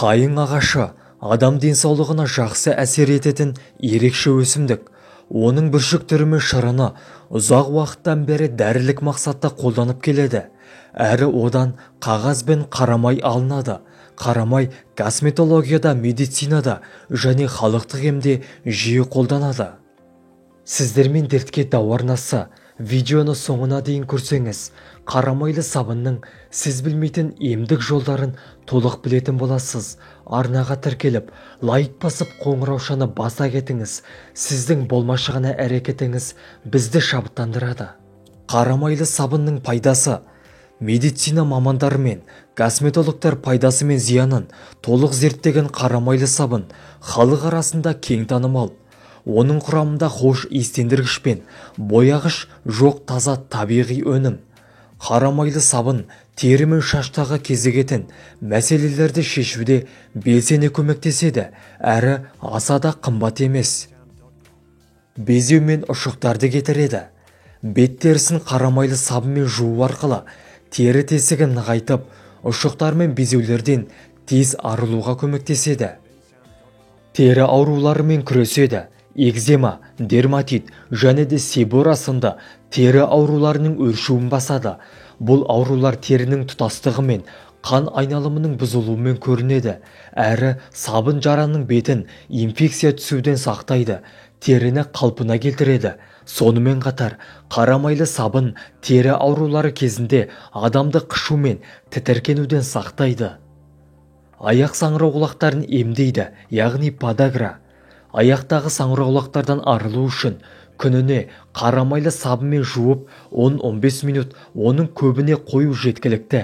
Қайың ағашы адам денсаулығына жақсы әсер ететін ерекше өсімдік. Оның бүршік түрі мен шырыны ұзақ уақыттан бері дәрілік мақсатта қолданып келеді. Әрі одан қағаз бен қарамай алынады. Қарамай косметологияда, медицинада және халықтық емде жиі қолданады. Сіздермен дертке дау арнасы. Видеоны соңына дейін көрсеңіз, қарамайлы сабынның сіз білмейтін емдік жолдарын толық білетін боласыз. Арнаға тіркеліп, лайк басып, қоңыраушаны баса кетіңіз. Сіздің болмашығына әрекетіңіз бізді шабыттандырады. Қарамайлы сабынның пайдасы. Медицина мамандары мен косметологтар пайдасы мен зиянын толық зерттеген қарамайлы сабын халық арасында кең танымал. Оның құрамында хош иістендіргіш пен бояғыш жоқ, таза табиғи өнім. Қарамайлы сабын тері мен шаштағы кезігетін мәселелерді шешуде белсене көмектеседі, әрі аса да қымбат емес. Безеу мен ұшықтарды кетіреді. Бет терісін қарамайлы сабынмен жуу арқылы тері тесігін нығайтып, ұшықтар мен безеулерден тез арылуға көмектеседі. Тері ауруларымен күреседі. Экзема, дерматит және де себора сынды тері ауруларының өршуін басады. Бұл аурулар терінің тұтастығы мен қан айналымының бұзылуымен көрінеді. Әрі сабын жараның бетін инфекция түсуден сақтайды, теріні қалпына келтіреді. Сонымен қатар, қарамайлы сабын тері аурулары кезінде адамды қышу мен тітіркенуден сақтайды. Аяқ саңырауқұлақтарын емдейді, яғни подагра. Аяқтағы саңырауқұлақтардан арылу үшін күніне қарамайлы сабынмен жуып 10-15 минут, оның көбіне қою жеткілікті.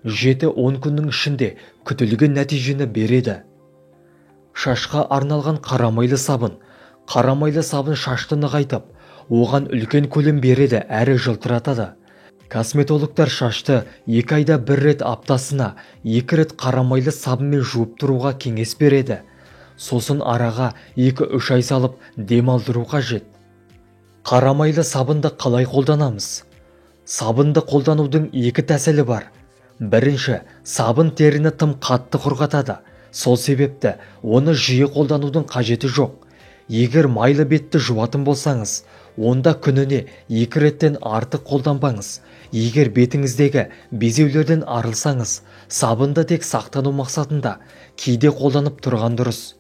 7-10 күннің ішінде күтілген нәтижені береді. Шашқа арналған қарамайлы сабын. Қарамайлы сабын шашты нығайтып, оған үлкен көлем береді, әрі жылтыратады. Косметологтар шашты 2 айда 1 рет, аптасына 2 рет қарамайлы сабынмен жуып тұруға кеңес береді. Сосын араға 2-3 ай салып демалдыру қажет. Қарамайлы сабынды қалай қолданамыз? Сабынды қолданудың 2 тәсілі бар. Бірінші, сабын теріні тым қатты құрғатады. Сол себепті оны жиі қолданудың қажеті жоқ. Егер майлы бетті жуатын болсаңыз, онда күніне 2 реттен артық қолданбаңыз. Егер бетіңіздегі безеулерден арылсаңыз, сабынды тек сақтану мақсатында кейде қолданып тұрған дұрыс.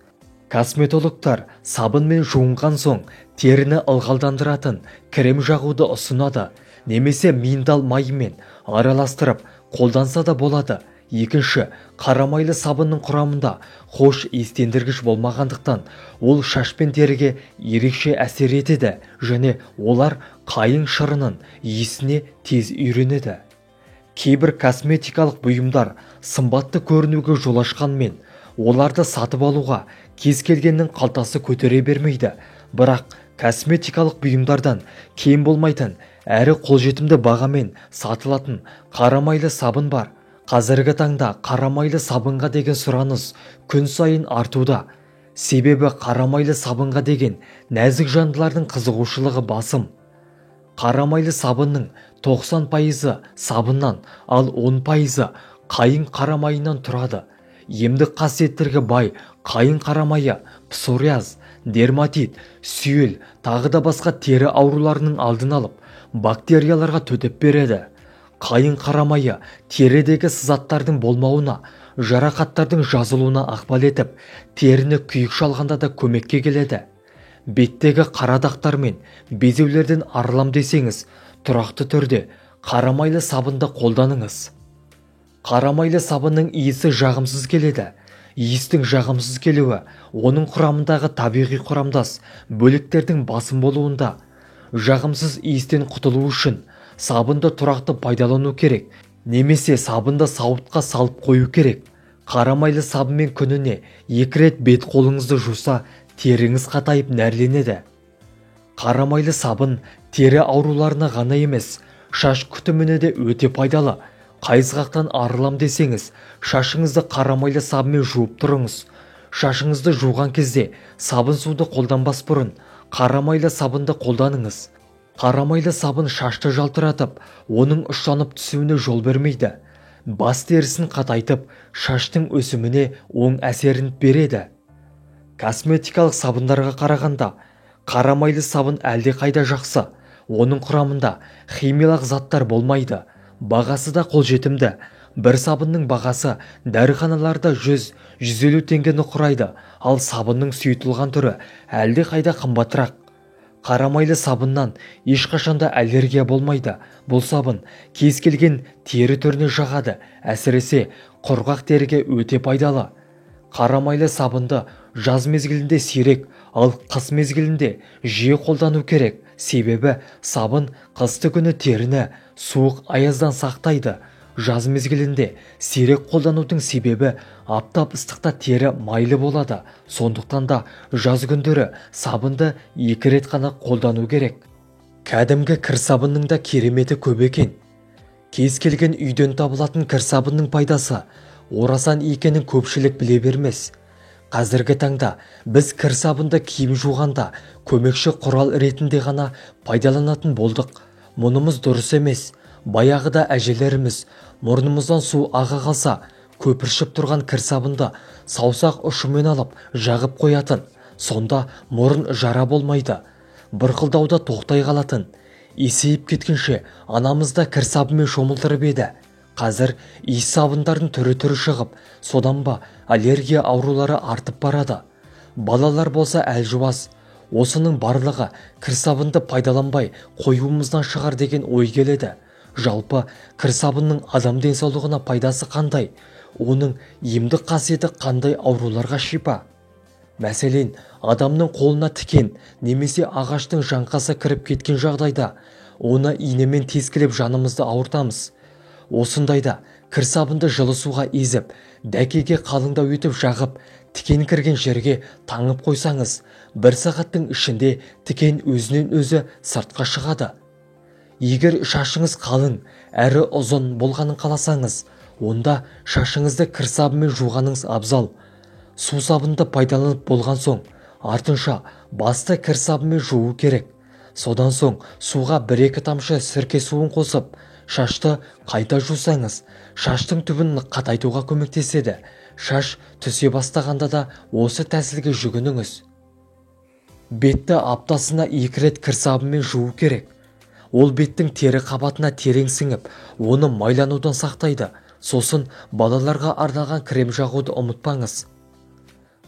Косметологтар сабынмен жуынған соң теріні ылғалдандыратын крем жағуды ұсынады, немесе миндал майымен араластырып қолданса да болады. Екінші, қарамайлы сабынның құрамында хош иістендіргіш болмағандықтан, ол шаш пен теріге ерекше әсер етеді және олар қайың шырынын иісіне тез үйренеді. Кейбір косметикалық бұйымдар сымбатты көрінуге жол ашқанмен, оларды сатып алуға кез келгеннің қалтасы көтере бермейді. Бірақ косметикалық бұйымдардан кем болмайтын, әрі қолжетімді бағамен сатылатын қарамайлы сабын бар. Қазіргі таңда қарамайлы сабынға деген сұраныс күн сайын артуда. Себебі қарамайлы сабынға деген нәзік жандылардың қызығушылығы басым. Қарамайлы сабынның 90% сабыннан, ал 10% қайың қарамайынан тұрады. Емдік қасиеттерге бай қайың қарамайы псориаз, дерматит, сүйел, тағы да басқа тері ауруларының алдын алып, бактерияларға төтеп береді. Қайың қарамайы терідегі сызаттардың болмауына, жарақаттардың жазылуына ықпал етіп, теріні күйік шалғанда да көмекке келеді. Беттегі қарадақтар мен безеулерден арылам десеңіз, тұрақты түрде қарамайлы сабынды қолданыңыз. Қарамайлы сабынның иісі жағымсыз келеді. Иістің жағымсыз келуі оның құрамындағы табиғи құрамдас бөліктердің басым болуында. Жағымсыз иістен құтылу үшін сабынды тұрақты пайдалану керек, немесе сабынды сауытқа салып қою керек. Қарамайлы сабынмен күніне 2 рет бет қолыңызды жуса, теріңіз қатайып нәрленеді. Қарамайлы сабын тері ауруларына ғана емес, шаш күтіміне де өте пайдалы. Қайызғақтан арылам десеңіз, шашыңызды қарамайлы сабынмен жуып тұрыңыз. Шашыңызды жуған кезде сабын суды қолданбас бұрын Қарамайлы сабынды қолданыңыз. Қарамайлы сабын шашты жалтыратып, оның ұшанып түсуіне жол бермейді. Бас терісін қатайтып, шаштың өсіміне оң әсерін береді. Косметикалық сабындарға қарағанда қарамайлы сабын әлдеқайда жақсы. Оның құрамында химиялық заттар болмайды. Бағасы да қолжетімді. Бір сабынның бағасы дәріханаларда 100-150 теңгені құрайды, ал сабынның сұйытылған түрі әлдеқайда қымбатырақ. Қарамайлы сабыннан ешқашанда аллергия болмайды. Бұл сабын кез келген тері түріне жағады, әсіресе құрғақ теріге өте пайдалы. Қарамайлы сабынды жаз мезгілінде сирек, ал қыс мезгілінде жиі қолдану керек. Себебі сабын қысты күні теріні суық аяздан сақтайды. Жаз мезгілінде сирек қолданудың себебі аптап ыстықта тері майлы болады. Сондықтан да жаз күндері сабынды 2 рет қана қолдану керек. Кәдімгі кір сабынның да кереметі көп екен. Кез келген үйден табылатын кір сабынның пайдасы орасан екенін көпшілік біле бермес. Қазіргі таңда біз кір сабынды киім жуғанда көмекші құрал ретінде ғана пайдаланатын болдық. Мұнымыз дұрыс емес. Баяғыда әжелеріміз мұрнымыздан су аға қалса, көпіршіп тұрған кір сабынды саусақ ұшымен алып жағып қоятын. Сонда мұрын жара болмайды. Бұрқылдауда тоқтай қалатын. Есейіп кеткенше анамызда кір сабымен шомылдырып еді. Қазір иіс сабындардың түрі шығып, содан ба аллергия аурулары артып барады. Балалар болса әлжуаз. Осының барлығы кір сабынды пайдаланбай қоюымыздан шығар деген ой келеді. Жалпы кір сабынның адам денсаулығына пайдасы қандай? Оның емдік қасиеті қандай ауруларға шипа? Мәселен, адамның қолына тікен немесе ағаштың жаңқасы кіріп кеткен жағдайда оны инемен тескілеп жанымызды ауыртамыз. Осындайда кір сабынды жылы суға езіп, дәкеге қалыңдау етіп жағып, тікен кірген жерге таңып қойсаңыз, 1 сағаттың ішінде тікен өзінен өзі сыртқа шығады. Егер шашыңыз қалың әрі ұзын болғанын қаласаңыз, онда шашыңызды кір сабымен жуғаныңыз абзал. Су сабынды пайдаланып болған соң, артынша басты кір сабымен жуу керек. Содан соң суға 1-2 тамшы сірке суын қосып, шашты қайта жусаңыз, шаштың түбін қатайтуға көмектеседі. Шаш түсе бастағанда да осы тәсілге жүгініңіз. Бетті аптасына 2 рет кір сабымен жуу керек. Ол беттің тері қабатына терең сіңіп, оны майланудан сақтайды. Сосын балаларға арналған крем жағуды ұмытпаңыз.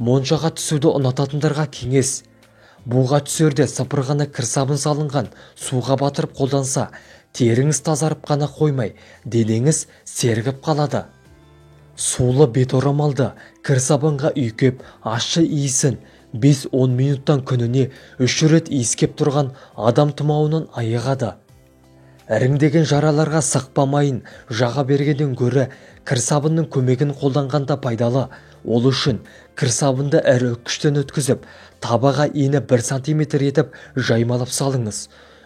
Моншаға түсуді ұнататындарға кеңес. Буға түсерде сыпырғаны кір сабын салынған суға батырып қолданса, теріңіз тазарып қана қоймай, денеңіз сергіп қалады. Сулы бет орамалды кір сабынға үйкеп, ащы иісін 5-10 минуттан күніне 3 рет иіскеп тұрған адам тұмауынан айығады. Іріңдеген жараларға сықпамайын жаға бергеннен гөрі кір сабынның көмегін қолданғанда пайдалы. Ол үшін кір сабынды ірі күштен өткізіп, табаға ені 1 сантиметр етіп жаймалап салыңыз.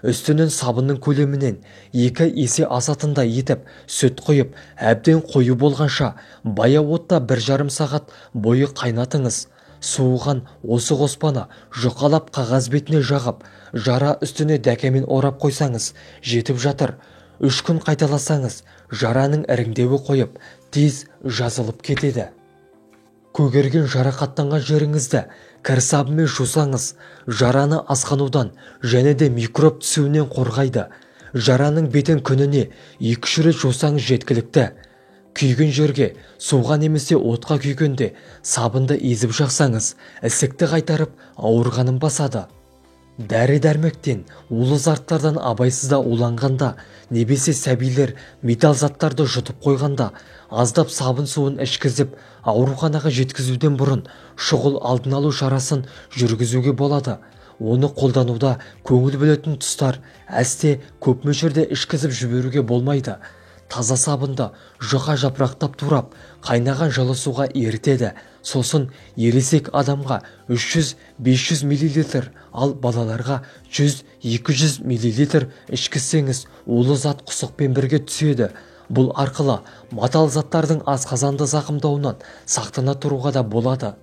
Үстінен сабынның көлемінен 2 есе асатындай етіп сүт құйып, әбден қою болғанша баяу отта 1,5 сағат бойы қайнатыңыз. Суыған осы қоспаны жұқалап қағаз бетіне жағып, жара үстіне дәкемен орап қойсаңыз, жетіп жатыр. 3 күн қайталасаңыз, жараның іріңдеуі қойып, тез жазылып кетеді. Көгерген жарақаттанған жеріңізді кір сабымен жусаңыз, жараны асқанудан және де микроб түсуінен қорғайды. Жараның бетін күніне 2-3 рет жусаңыз жеткілікті. Күйген жерге суға немесе отқа күйгенде сабынды езіп жақсаңыз, ісікті қайтарып ауырғанын басады. Дәрі-дәрмектен, улы заттардан абайсызда уланғанда, немесе сәбилер металл заттарды жұтып қойғанда, аздап сабын суын ішкізіп, ауруханаға жеткізуден бұрын шұғыл алдын алу шарасын жүргізуге болады. Оны қолдануда көңіл бөлетін тұстар әсте көп мөлшерде ішкізіп жіберуге болмайды. Таза сабынды жұқа жапырақтап турап, қайнаған жылы суға ерітеді. Сосын ересек адамға 300-500 мл, ал балаларға 100-200 мл ішкізсеңіз, улы зат құсықпен бірге түседі. Бұл арқылы матал заттардың асқазанды зақымдауынан сақтана тұруға да болады.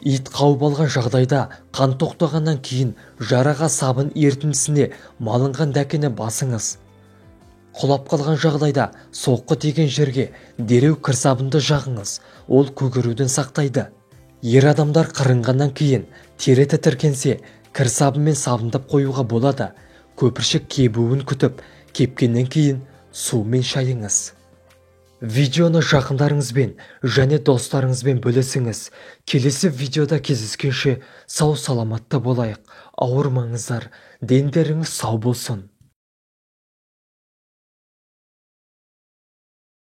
ит қауып алған жағдайда қан тоқтағаннан кейін жараға сабын ерітіндісіне малынған дәкені басыңыз. Құлап қалған жағдайда соққы тиген жерге дереу кірсабынды жағыңыз, ол көгеруден сақтайды. Ер адамдар қырынғаннан кейін тері тітіркенсе, кірсабынмен сабындап қоюға болады. Көпіршік кебуін күтіп, кепкеннен кейін сумен шайыңыз. Видеоны жақындарыңызбен және достарыңызбен бөлісіңіз. Келесі видеода кездескенше сау саламатта болайық. Ауырмаңыздар, дендеріңіз сау болсын.